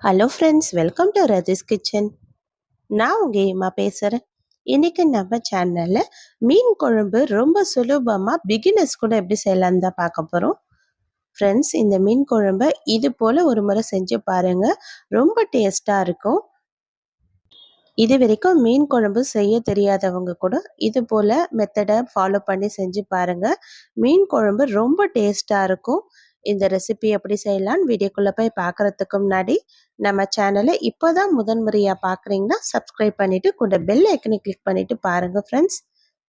Hello friends, welcome to Rathi's kitchen. நான் உங்கள் ஏமா பேசுகிறேன். இன்றைக்கி நம்ம சேனலில் மீன் குழம்பு ரொம்ப சுலபமாக பிகினர்ஸ் கூட எப்படி செய்யலான்னு தான் பார்க்க போகிறோம். ஃப்ரெண்ட்ஸ், இந்த மீன் குழம்பை இது போல் ஒரு முறை செஞ்சு பாருங்கள், ரொம்ப டேஸ்ட்டாக இருக்கும். இது வரைக்கும் மீன் குழம்பு செய்ய தெரியாதவங்க கூட இது போல் மெத்தடை ஃபாலோ பண்ணி செஞ்சு பாருங்கள். மீன் குழம்பு ரொம்ப டேஸ்ட்டாக இருக்கும். இந்த ரெசிபி எப்படி செய்யலான்னு வீடியோக்குள்ளே போய் பார்க்குறதுக்கு முன்னாடி நம்ம சேனலை இப்போ தான் முதன்முறையாக பார்க்குறீங்கன்னா சப்ஸ்கிரைப் பண்ணிவிட்டு கூட பெல் ஐக்கனை கிளிக் பண்ணிவிட்டு பாருங்கள் ஃப்ரெண்ட்ஸ்.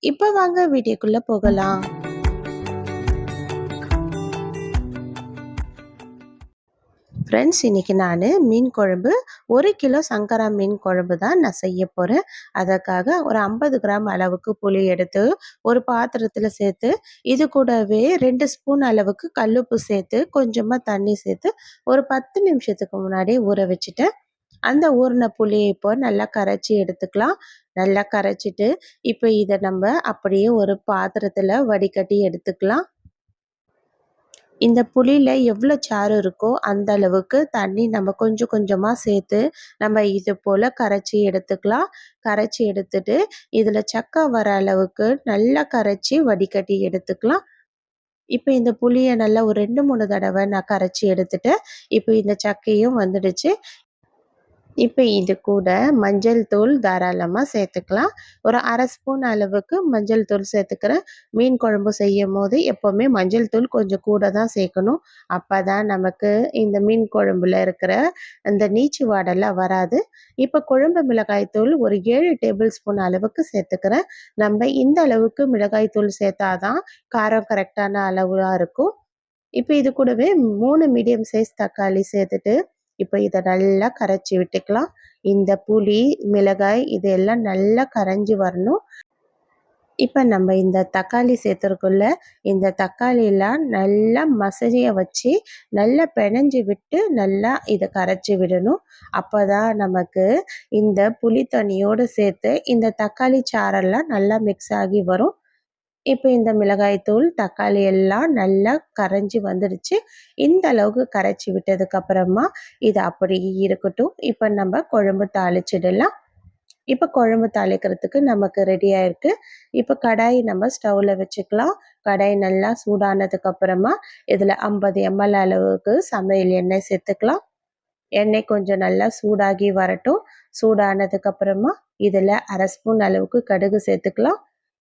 இப்போ வாங்க வீடியோக்குள்ளே போகலாம். ஃப்ரெண்ட்ஸ், இன்றைக்கி நான் மீன் குழம்பு 1 கிலோ சங்கரா மீன் குழம்பு தான் நான் செய்ய போகிறேன். அதற்காக ஒரு 50 கிராம் அளவுக்கு புளி எடுத்து ஒரு பாத்திரத்தில் சேர்த்து, இது கூடவே 2 ஸ்பூன் அளவுக்கு கல்லுப்பு சேர்த்து கொஞ்சமாக தண்ணி சேர்த்து ஒரு 10 நிமிஷத்துக்கு முன்னாடி ஊற வச்சுட்டேன். அந்த ஊறின புளியை இப்போ நல்லா கரைச்சி எடுத்துக்கலாம். நல்லா கரைச்சிட்டு இப்போ இதை நம்ம அப்படியே ஒரு பாத்திரத்தில் வடிகட்டி எடுத்துக்கலாம். இந்த புளியில் எவ்வளோ சாறு இருக்கோ அந்த அளவுக்கு தண்ணி நம்ம கொஞ்சம் கொஞ்சமாக சேர்த்து நம்ம இது போல் கரைச்சி எடுத்துக்கலாம். கரைச்சி எடுத்துட்டு இதில் சக்கை வர அளவுக்கு நல்லா கரைச்சி வடிகட்டி எடுத்துக்கலாம். இப்போ இந்த புளியை நல்லா ஒரு 2-3 தடவை நான் கரைச்சி எடுத்துட்டேன். இப்போ இந்த சக்கையும் வந்துடுச்சு. இப்போ இது கூட மஞ்சள் தூள் தாராளமாக சேர்த்துக்கலாம். ஒரு 1/2 ஸ்பூன் அளவுக்கு மஞ்சள் தூள் சேர்த்துக்கிறேன். மீன் குழம்பு செய்யும் போது எப்போவுமே மஞ்சள் தூள் கொஞ்சம் கூட தான் சேர்க்கணும். அப்போ தான் நமக்கு இந்த மீன் குழம்புல இருக்கிற அந்த நீச்சு வாடெல்லாம் வராது. இப்போ குழம்பு மிளகாய் தூள் ஒரு 7 டேபிள் ஸ்பூன் அளவுக்கு சேர்த்துக்கிறேன். நம்ம இந்த அளவுக்கு மிளகாய் தூள் சேர்த்தா தான் காரம் கரெக்டான அளவாக இருக்கும். இப்போ இது கூடவே 3 மீடியம் சைஸ் தக்காளி சேர்த்துட்டு இப்போ இதை நல்லா கரைச்சி விட்டுக்கலாம். இந்த புளி, மிளகாய் இது எல்லாம் நல்லா கரைஞ்சி வரணும். இப்போ நம்ம இந்த தக்காளி சேர்த்துறக்குள்ள இந்த தக்காளியெல்லாம் நல்லா மசிய வச்சு நல்லா பிணைஞ்சி விட்டு நல்லா இதை கரைச்சி விடணும். அப்போ தான் நமக்கு இந்த புளி தண்ணியோடு சேர்த்து இந்த தக்காளி சாரெல்லாம் நல்லா மிக்ஸ் ஆகி வரும். இப்போ இந்த மிளகாய்த்தூள், தக்காளி எல்லாம் நல்லா கரைஞ்சி வந்துடுச்சு. இந்த அளவுக்கு கரைச்சி விட்டதுக்கப்புறமா இது அப்படியே இருக்கட்டும். இப்போ நம்ம குழம்பு தாளிச்சிடலாம். இப்போ குழம்பு தாளிக்கிறதுக்கு நமக்கு ரெடியாக இருக்குது. இப்போ கடாய் நம்ம ஸ்டவ்வில் வச்சுக்கலாம். கடாய் நல்லா சூடானதுக்கப்புறமா இதில் 50 ml அளவுக்கு சமையல் எண்ணெய் சேர்த்துக்கலாம். எண்ணெய் கொஞ்சம் நல்லா சூடாகி வரட்டும். சூடானதுக்கப்புறமா இதில் 1/2 ஸ்பூன் அளவுக்கு கடுகு சேர்த்துக்கலாம்.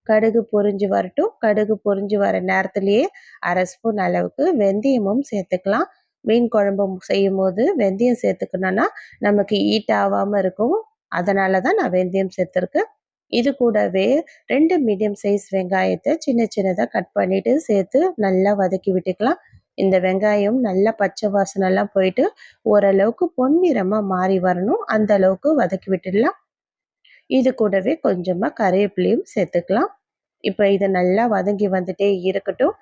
கடுகு பொரிஞ்சு வரட்டும். கடுகு பொரிஞ்சு வர நேரத்துலேயே 1/2 ஸ்பூன் அளவுக்கு வெந்தயமும் சேர்த்துக்கலாம். மீன் குழம்பு செய்யும் போது வெந்தயம் சேர்த்துக்கணுன்னா நமக்கு ஹீட் ஆகாமல் இருக்கும். அதனால தான் நான் வெந்தயம் சேர்த்துருக்கேன். இது கூடவே 2 மீடியம் சைஸ் வெங்காயத்தை சின்ன சின்னதாக கட் பண்ணிவிட்டு சேர்த்து நல்லா வதக்கி விட்டுக்கலாம். இந்த வெங்காயம் நல்லா பச்சை வாசனைலாம் போயிட்டு ஓரளவுக்கு பொன்னிறமாக மாறி வரணும். அந்த அளவுக்கு வதக்கி விட்டுடலாம். இது கூடவே கொஞ்சமாக கறிவேப்பிலையும் சேர்த்துக்கலாம். இப்போ இது நல்லா வதங்கி வந்துட்டே இருக்கட்டும்.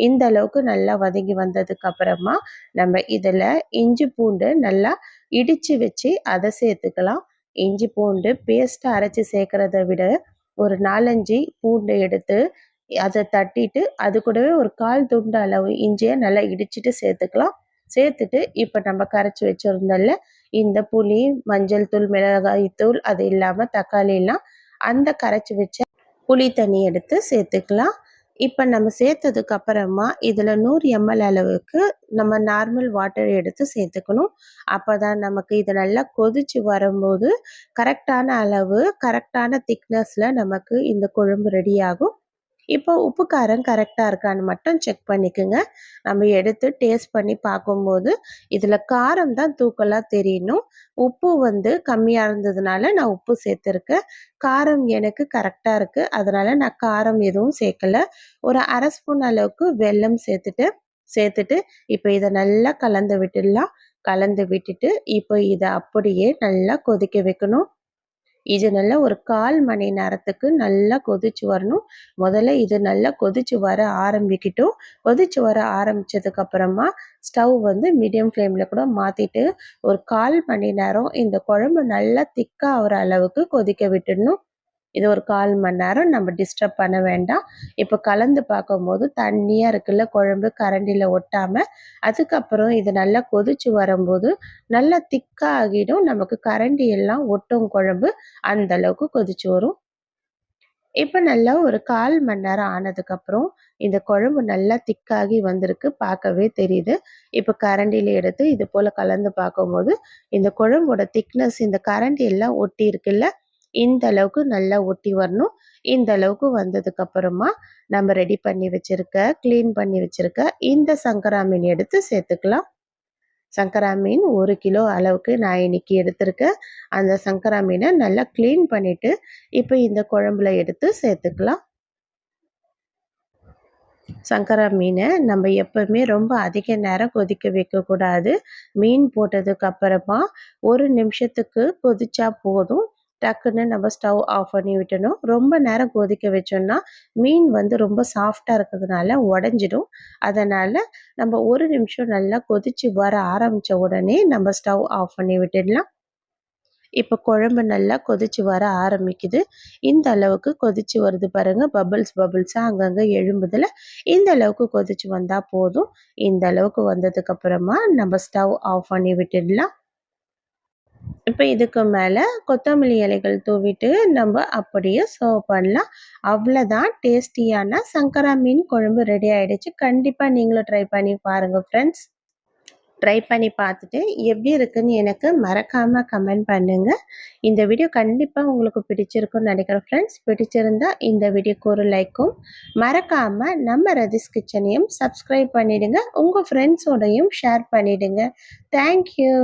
இந்த அளவுக்கு நல்லா வதங்கி வந்ததுக்கு அப்புறமா நம்ம இதில் இஞ்சி பூண்டு நல்லா இடித்து வச்சு அதை சேர்த்துக்கலாம். இஞ்சி பூண்டு பேஸ்ட்டை அரைச்சி சேர்க்குறத விட ஒரு 4-5 பூண்டு எடுத்து அதை தட்டிட்டு அது கூடவே ஒரு 1/4 துண்டு அளவு இஞ்சியை நல்லா இடிச்சிட்டு சேர்த்துக்கலாம். சேர்த்துட்டு இப்போ நம்ம கரைச்சி வச்சுருந்தோம்ல இந்த புளி, மஞ்சள் தூள், மிளகாய் தூள் அது இல்லாமல் தக்காளிலாம் அந்த கரைச்சி வச்ச புளி தண்ணி எடுத்து சேர்த்துக்கலாம். இப்போ நம்ம சேர்த்ததுக்கு அப்புறமா இதில் 100 ml அளவுக்கு நம்ம நார்மல் வாட்டர் எடுத்து சேர்த்துக்கணும். அப்போ தான் நமக்கு இது நல்லா கொதித்து வரும்போது கரெக்டான அளவு, கரெக்டான திக்னஸில் நமக்கு இந்த குழம்பு ரெடி ஆகும். இப்போ உப்பு காரம் கரெக்டாக இருக்கான்னு மட்டும் செக் பண்ணிக்கோங்க. நம்ம எடுத்து டேஸ்ட் பண்ணி பார்க்கும்போது இதில் காரம் தான் தூக்கலாக தெரியணும். உப்பு கம்மியாக இருந்ததுனால நான் உப்பு சேர்த்துருக்கேன். காரம் எனக்கு கரெக்டாக இருக்குது. அதனால் நான் காரம் எதுவும் சேர்க்கலை. ஒரு 1/2 ஸ்பூன் அளவுக்கு வெல்லம் சேர்த்துட்டு இப்போ இதை நல்லா கலந்து விட்டுடலாம். கலந்து விட்டுட்டு இப்போ இதை அப்படியே நல்லா கொதிக்க வைக்கணும். இது நல்லா ஒரு 1/4 மணி நேரத்துக்கு நல்லா கொதிச்சு வரணும். முதல்ல இது நல்லா கொதிச்சு வர ஆரம்பிக்கட்டும். கொதிச்சு வர ஆரம்பிச்சதுக்கப்புறமா ஸ்டவ் மீடியம் ஃப்ளேமில் கூட மாற்றிட்டு ஒரு 1/4 மணி நேரம் இந்த குழம்பு நல்லா திக்காக ஆகிற அளவுக்கு கொதிக்க விட்டுடணும். இது ஒரு 1/4 மணி நேரம் நம்ம டிஸ்டர்ப் பண்ண வேண்டாம். இப்போ கலந்து பார்க்கும்போது தண்ணியா இருக்குல்ல குழம்பு கரண்டில ஒட்டாம, அதுக்கப்புறம் இது நல்லா கொதிச்சு வரும்போது நல்லா திக்கா ஆகிடும். நமக்கு கரண்டி எல்லாம் ஒட்டும் குழம்பு. அந்த அளவுக்கு கொதிச்சு வரும். இப்ப நல்லா ஒரு 1/4 மணி நேரம் ஆனதுக்கப்புறம், இந்த குழம்பு நல்லா திக்காகி வந்திருக்கு. பார்க்கவே தெரியுது. இப்ப கரண்டில எடுத்து இது போல கலந்து பார்க்கும்போது, இந்த குழம்போட திக்னஸ் இந்த கரண்டி எல்லாம் ஒட்டி இருக்குல்ல, இந்த அளவுக்கு நல்லா ஒட்டி வரணும். இந்த அளவுக்கு வந்ததுக்கப்புறமா, நம்ம ரெடி பண்ணி வச்சிருக்க, கிளீன் பண்ணி வச்சிருக்க இந்த சங்கரா மீன் எடுத்து சேர்த்துக்கலாம். சங்கரா மீன் 1 கிலோ அளவுக்கு நான் இன்னைக்கு எடுத்திருக்கேன். அந்த சங்கரா மீன நல்லா கிளீன் பண்ணிட்டு, இப்ப இந்த குழம்புல எடுத்து சேர்த்துக்கலாம். சங்கரா மீன நம்ம எப்பவுமே ரொம்ப அதிக நேரம் கொதிக்க வைக்கக்கூடாது. மீன் போட்டதுக்கு அப்புறமா 1 நிமிஷத்துக்கு கொதிச்சா போதும். டக்குன்னு நம்ம ஸ்டவ் ஆஃப் பண்ணி விட்டணும். ரொம்ப நேரம் கொதிக்க வச்சோம்னா, மீன் வந்து ரொம்ப சாஃப்ட்டா இருக்கிறதுனால உடைஞ்சிடும். அதனால நம்ம 1 நிமிஷம் நல்லா கொதிச்சு வர ஆரம்பிச்ச உடனே நம்ம ஸ்டவ் ஆஃப் பண்ணி விட்டுடலாம். இப்ப குழம்பு நல்லா கொதிச்சு வர ஆரம்பிக்குது. இந்த அளவுக்கு கொதிச்சு வருது பாருங்க. பபிள்ஸா அங்கங்க எழும்புதுல. இந்த அளவுக்கு கொதிச்சு வந்தா போதும். இந்த அளவுக்கு வந்ததுக்கு அப்புறமா நம்ம ஸ்டவ் ஆஃப் பண்ணி விட்டுடலாம். இப்ப இதுக்கு மேல கொத்தமல்லி இலைகள் தூவிட்டு நம்ம அப்படியே சர்வ் பண்ணலாம். அவ்வளதான் டேஸ்டியான சங்கரா மீன் குழம்பு ரெடி ஆயிடுச்சு. கண்டிப்பா நீங்களும் ட்ரை பண்ணி பாருங்க ஃப்ரெண்ட்ஸ். ட்ரை பண்ணி பார்த்துட்டு எப்படி இருக்குன்னு எனக்கு மறக்காம கமெண்ட் பண்ணுங்க. இந்த வீடியோ கண்டிப்பா உங்களுக்கு பிடிச்சிருக்கும்னு நினைக்கிறேன் ஃப்ரெண்ட்ஸ். பிடிச்சிருந்தா இந்த வீடியோக்கு ஒரு லைக்கும், மறக்காம நம்ம ரதிஸ் கிச்சனையும் சப்ஸ்கிரைப் பண்ணிடுங்க. உங்க ஃப்ரெண்ட்ஸோடையும் ஷேர் பண்ணிடுங்க. Thank you.